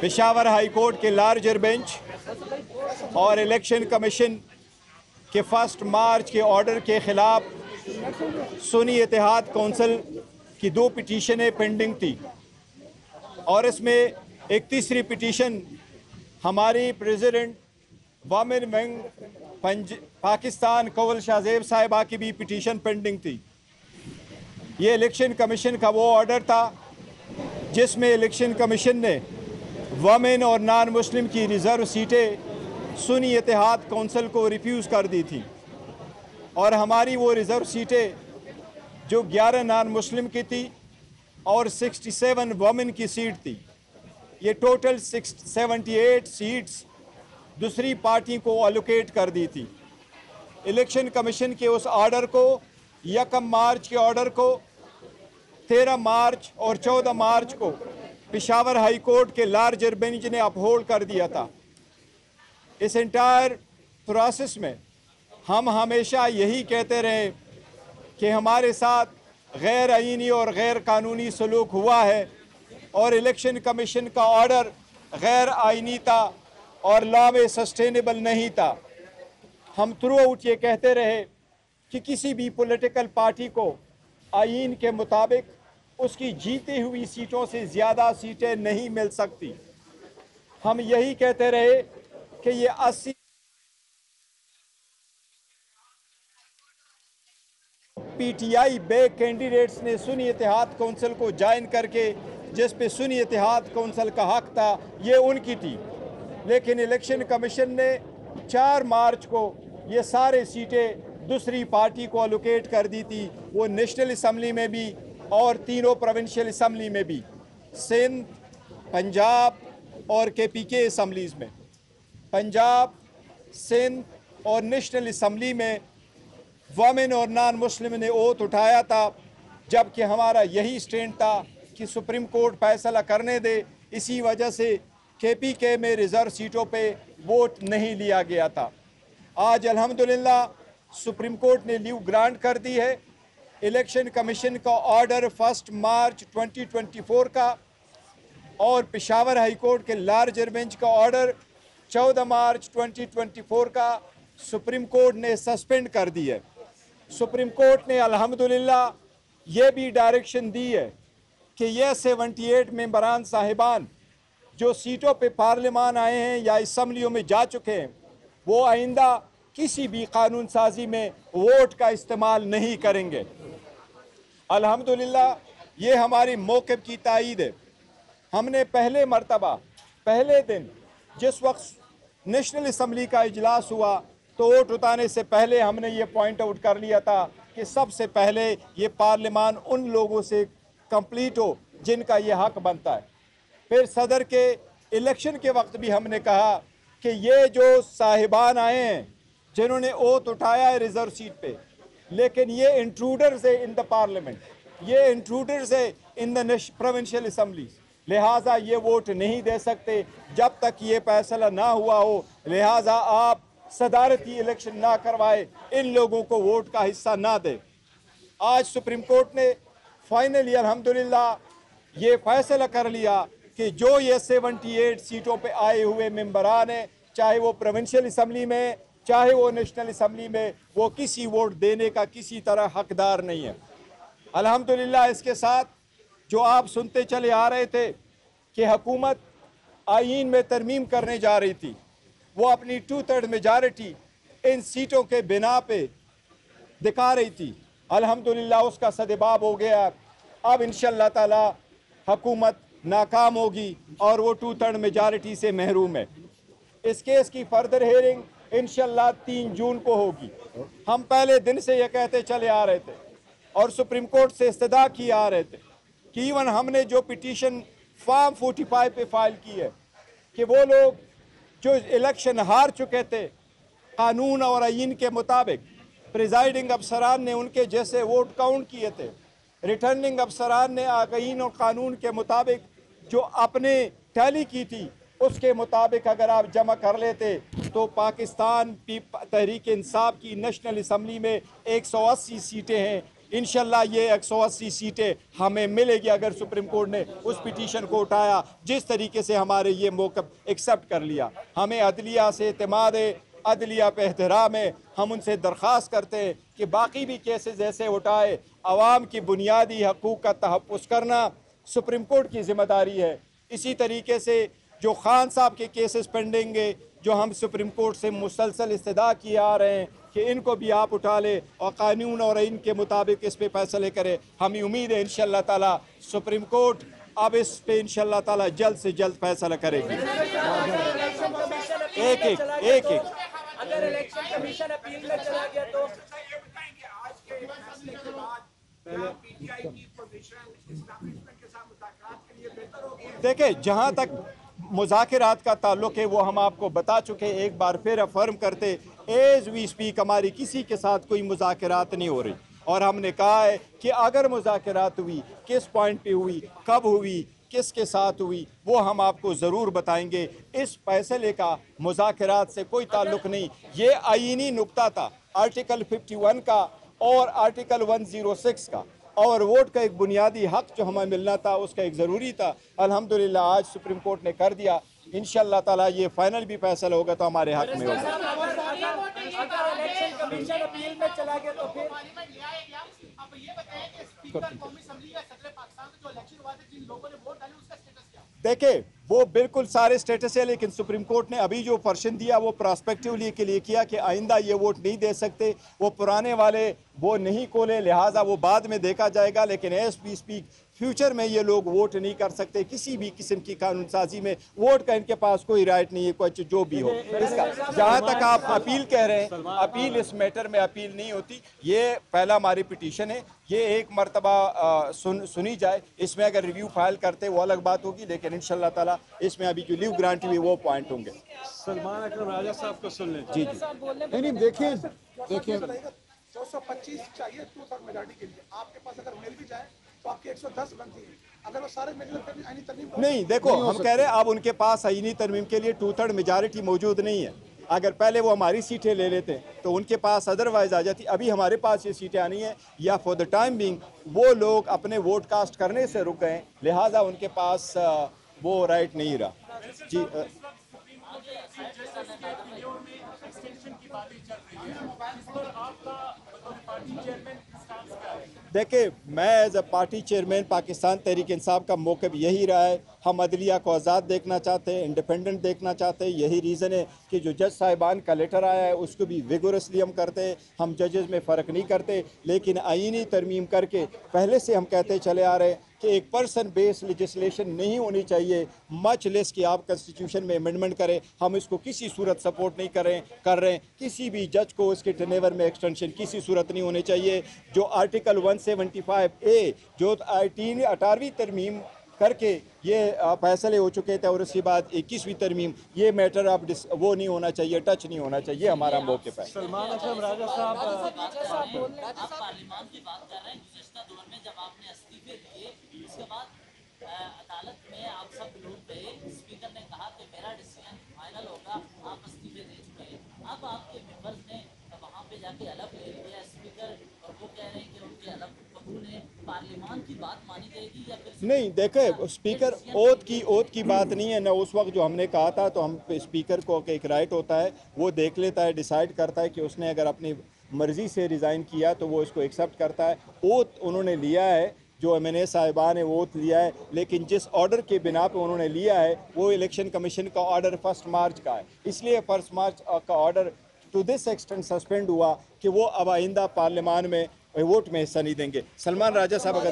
Peshawar high court के larger bench और election commission के 1 मार्च के ऑर्डर के ख़िलाफ़ सुन्नी इत्तेहाद कौंसिल की 2 पिटीशनें पेंडिंग थी और इसमें एक तीसरी पिटीशन हमारी president women wing Pakistan Kanwal Shahzeb साहिबा की भी पिटीशन पेंडिंग थी। ये इलेक्शन कमीशन का वो ऑर्डर था जिसमें इलेक्शन कमीशन ने वमेन और नॉन मुस्लिम की रिज़र्व सीटें सुन्नी इत्तेहाद कौंसिल को रिफ्यूज़ कर दी थी और हमारी वो रिज़र्व सीटें जो 11 नॉन मुस्लिम की थी और 67 वमेन की सीट थी, ये टोटल 78 सीट्स दूसरी पार्टी को अलोकेट कर दी थी। इलेक्शन कमीशन के उस ऑर्डर को 1 मार्च के ऑर्डर को 13 मार्च और 14 मार्च को पेशावर हाई कोर्ट के लार्जर बेंच ने अपहोल्ड कर दिया था। इस एंटायर प्रोसेस में हम हमेशा यही कहते रहे कि हमारे साथ गैर आईनी और गैर कानूनी सलूक हुआ है और इलेक्शन कमीशन का ऑर्डर गैर आईनी था और लॉ में सस्टेनेबल नहीं था। हम थ्रू आउट ये कहते रहे कि किसी भी पॉलिटिकल पार्टी को आईन के मुताबिक उसकी जीती हुई सीटों से ज़्यादा सीटें नहीं मिल सकती। हम यही कहते रहे कि ये 80 पीटीआई बे कैंडिडेट्स ने सुन्नी इत्तेहाद कौंसिल को ज्वाइन करके जिस पे सुन्नी इत्तेहाद कौंसिल का हक था ये उनकी थी, लेकिन इलेक्शन कमीशन ने 4 मार्च को ये सारे सीटें दूसरी पार्टी को अलोकेट कर दी थी, वो नेशनल असम्बली में भी और तीनों प्रोविंशियल असम्बली में भी, सिंध, पंजाब और केपीके असम्बलीज़ में। पंजाब, सिंध और नेशनल असम्बली में वमेन और नॉन मुस्लिम ने ओथ उठाया था, जबकि हमारा यही स्टैंड था कि सुप्रीम कोर्ट फैसला करने दे। इसी वजह से केपीके में रिज़र्व सीटों पे वोट नहीं लिया गया था। आज अल्हम्दुलिल्लाह सुप्रीम कोर्ट ने लीव ग्रांट कर दी है। इलेक्शन कमीशन का ऑर्डर 1 मार्च 2024 का और पेशावर हाई कोर्ट के लार्जर बेंच का ऑर्डर 14 मार्च 2024 का सुप्रीम कोर्ट ने सस्पेंड कर दी है। सुप्रीम कोर्ट ने अल्हम्दुलिल्लाह ये भी डायरेक्शन दी है कि यह 78 मेंबरान साहिबान जो सीटों पे पार्लियामान आए हैं या असम्बलियों में जा चुके हैं, वो आइंदा किसी भी कानून साजी में वोट का इस्तेमाल नहीं करेंगे। अल्हम्दुलिल्लाह ये हमारी मौक़िफ़ की तायीद है। हमने पहले मर्तबा पहले दिन जिस वक्त नेशनल असम्बली का इजलास हुआ तो वोट उठाने से पहले हमने ये पॉइंट आउट कर लिया था कि सबसे पहले ये पार्लियामान उन लोगों से कंप्लीट हो जिनका ये हक बनता है। फिर सदर के इलेक्शन के वक्त भी हमने कहा कि ये जो साहिबान आए हैं जिन्होंने ओथ उठाया है रिज़र्व सीट पे, लेकिन ये इंट्रूडर्स है इन द पार्लियामेंट, ये इंट्रूडर्स है इन द प्रोविंशियल असम्बलीज, लिहाजा ये वोट नहीं दे सकते जब तक ये फैसला ना हुआ हो। लिहाजा आप सदारती इलेक्शन ना करवाए, इन लोगों को वोट का हिस्सा ना दे। आज सुप्रीम कोर्ट ने फाइनली अल्हम्दुलिल्लाह ये फैसला कर लिया कि जो ये 78 सीटों पे आए हुए मेंबरान हैं, चाहे वो प्रोविंशियल असम्बली में चाहे वो नेशनल असम्बली में, वो किसी वोट देने का किसी तरह हकदार नहीं है। अल्हम्दुलिल्लाह इसके साथ जो आप सुनते चले आ रहे थे कि हुकूमत आईन में तरमीम करने जा रही थी, वो अपनी 2/3 मेजॉरिटी इन सीटों के बिना पे दिखा रही थी। अल्हम्दुलिल्लाह उसका सदबाब हो गया। अब इंशाअल्लाह ताला हुकूमत नाकाम होगी और वो 2/3 मेजॉरिटी से महरूम है। इस केस की फर्दर हेयरिंग इंशाअल्लाह 3 जून को होगी। हम पहले दिन से ये कहते चले आ रहे थे और सुप्रीम कोर्ट से इस्तदा किए आ रहे थे कि इवन हमने जो पिटीशन फॉर्म 45 पे फाइल की है कि वो लोग जो इलेक्शन हार चुके थे कानून और आईन के मुताबिक, प्रिजाइडिंग अफसरान ने उनके जैसे वोट काउंट किए थे, रिटर्निंग अफसरान ने आईन और कानून के मुताबिक जो अपने टैली की थी उसके मुताबिक अगर आप जमा कर लेते तो पाकिस्तान तहरीक इंसाफ की नेशनल असम्बली में 180 सीटें हैं, इंशाल्लाह ये 180 सीटें हमें मिलेगी अगर सुप्रीम कोर्ट ने उस पिटीशन को उठाया, जिस तरीके से हमारे ये मौक़िफ़ एक्सेप्ट कर लिया। हमें अदलिया से एतमाद है, अदलिया पे एहतराम है। हम उनसे दरख्वास्त करते हैं कि बाकी भी केसेस ऐसे उठाए। आवाम की बुनियादी हकूक़ का तहफ़्फ़ुज़ करना सुप्रीम कोर्ट की ज़िम्मेदारी है। इसी तरीके से जो खान साहब के केसेस पेंडिंग है, जो हम सुप्रीम कोर्ट से मुसलसल इस्तदा किए आ रहे हैं कि इनको भी आप उठा लें और कानून और आइन के मुताबिक इस पे फैसले करें। हमें उम्मीद है इंशाअल्लाह ताला सुप्रीम कोर्ट अब इस पे इंशाअल्लाह ताला जल्द से जल्द फैसला करेगी। एक अगर इलेक्शन कमीशन अपील में चला गया तो देखिए, जहाँ तक मुज़ाकरात का ताल्लुक़ है वो हम आपको बता चुके, एक बार फिर अफर्म करते एज वी स्पीक हमारी किसी के साथ कोई मुज़ाकरात नहीं हो रही। और हमने कहा है कि अगर मुज़ाकरात हुई, किस पॉइंट पे हुई, कब हुई, किसके साथ हुई, वो हम आपको ज़रूर बताएंगे। इस फैसले का मुज़ाकरात से कोई ताल्लुक़ नहीं। ये आईनी नुक्ता था आर्टिकल 51 का और आर्टिकल 106 का, और वोट का एक बुनियादी हक जो हमें मिलना था उसका एक ज़रूरी था। अल्हम्दुलिल्लाह आज सुप्रीम कोर्ट ने कर दिया। इंशाअल्लाह ताला ये फाइनल भी फैसला होगा तो हमारे हक में होगा। अगर इलेक्शन कमीशन अपील में चला गया तो फिर आप ये बताएं कि स्पीकर कौमी असेंबली या सदर पाकिस्तान में जो इलेक्शन हुआ था, जिन लोगों ने वोट डाले उसका स्टेटस क्या? देखे, वो बिल्कुल सारे स्टेटस है, लेकिन सुप्रीम कोर्ट ने अभी जो पर्शन दिया वो प्रॉस्पेक्टिवली के लिए किया कि आइंदा ये वोट नहीं दे सकते। वो पुराने वाले वो नहीं खोले, लिहाजा वो बाद में देखा जाएगा। लेकिन एज वी स्पीक फ्यूचर में ये लोग वोट नहीं कर सकते। किसी भी किस्म की कानून साजी में वोट का इनके पास कोई राइट नहीं है, कोई जो भी हो इसका। जहाँ तक आप अपील कह रहे हैं, अपील इस मैटर में अपील नहीं होती। ये पहला हमारी पिटीशन है, ये एक मरतबा सुनी जाए। इसमें अगर रिव्यू फाइल करते वो अलग बात होगी, लेकिन इंशाअल्लाह ताला इसमें अभी जो लीव ग्रांट हुई वो पॉइंट होंगे। सलमान अकरम राजा साहब को सुन लें। जी जी नहीं देखिए 225 चाहिए 2/3 मेजॉरिटी के लिए। आपके पास अगर मिल भी जाए तो आपकी 110 बनती है। अगर वो सारे मेजर आईनी तरमीम नहीं, देखो हम कह रहे हैं अब उनके पास आईनी तरमीम के लिए 2/3 मेजॉरिटी मौजूद नहीं है। अगर पहले वो हमारी सीटें ले लेते तो उनके पास अदरवाइज आ जाती। अभी हमारे पास ये सीटें आनी है, या फॉर द टाइम बिंग वो लोग अपने वोट कास्ट करने से रुक गए, लिहाजा उनके पास वो राइट नहीं रहा। जी देखिए, मैं as a party chairman Pakistan Tehreek Insaf का मौक़िफ़ यही रहा है। हम अदलिया को आज़ाद देखना चाहते हैं, इंडिपेंडेंट देखना चाहते हैं। यही रीज़न है कि जो जज साहिबान का लेटर आया है उसको भी विगोरसली हम करते हैं। हम जजेस में फ़र्क नहीं करते, लेकिन आईनी तरमीम करके पहले से हम कहते चले आ रहे हैं कि एक पर्सन बेस्ड लेजिस्लेशन नहीं होनी चाहिए, मच लेस कि आप कॉन्स्टिट्यूशन में अमेंडमेंट करें। हम इसको किसी सूरत सपोर्ट नहीं कर रहे हैं। किसी भी जज को उसके टेनेवर में एक्सटेंशन किसी सूरत नहीं होनी चाहिए। जो आर्टिकल 175A जो 18वीं तरमीम करके ये फैसले हो चुके थे, और उसके बाद 21वीं तरमीम, ये मैटर अब वो नहीं होना चाहिए, टच नहीं होना चाहिए। हमारा मौक़िफ़ है। सलमान अकरम राजा साहब पार्लियामान की बात कर रहे हैं। गुज़िश्ता दौर में जब आपने इस्तीफे दिए, उसके बाद अदालत में आप सब लोग गए, स्पीकर ने कहा कि मेरा डिसीजन फाइनल होगा, आप इस्तीफे दे चुके हैं। अब आपके मेंबर्स ने वहाँ पे जाके अलग ले लिया स्पीकर, और वो कह रहे हैं कि उनके अलग कबूल है। पार्लियामान की बात मानी जाएगी या फिर नहीं? देखे, स्पीकर ओथ की बात नहीं है ना। उस वक्त जो हमने कहा था तो हम स्पीकर को एक राइट होता है, वो देख लेता है, डिसाइड करता है कि उसने अगर अपनी मर्ज़ी से रिज़ाइन किया तो वो इसको एक्सेप्ट करता है। ओथ उन्होंने लिया है, जो MNA साहिबान है वो ओथ लिया है, लेकिन जिस ऑर्डर के बिना पे उन्होंने लिया है वो इलेक्शन कमीशन का ऑर्डर 1 मार्च का है। इसलिए 1 मार्च का order to this extent suspend हुआ कि वो अब आइंदा पार्लियामान में वोट में हिस्सा नहीं देंगे। सलमान राजा साहब अगर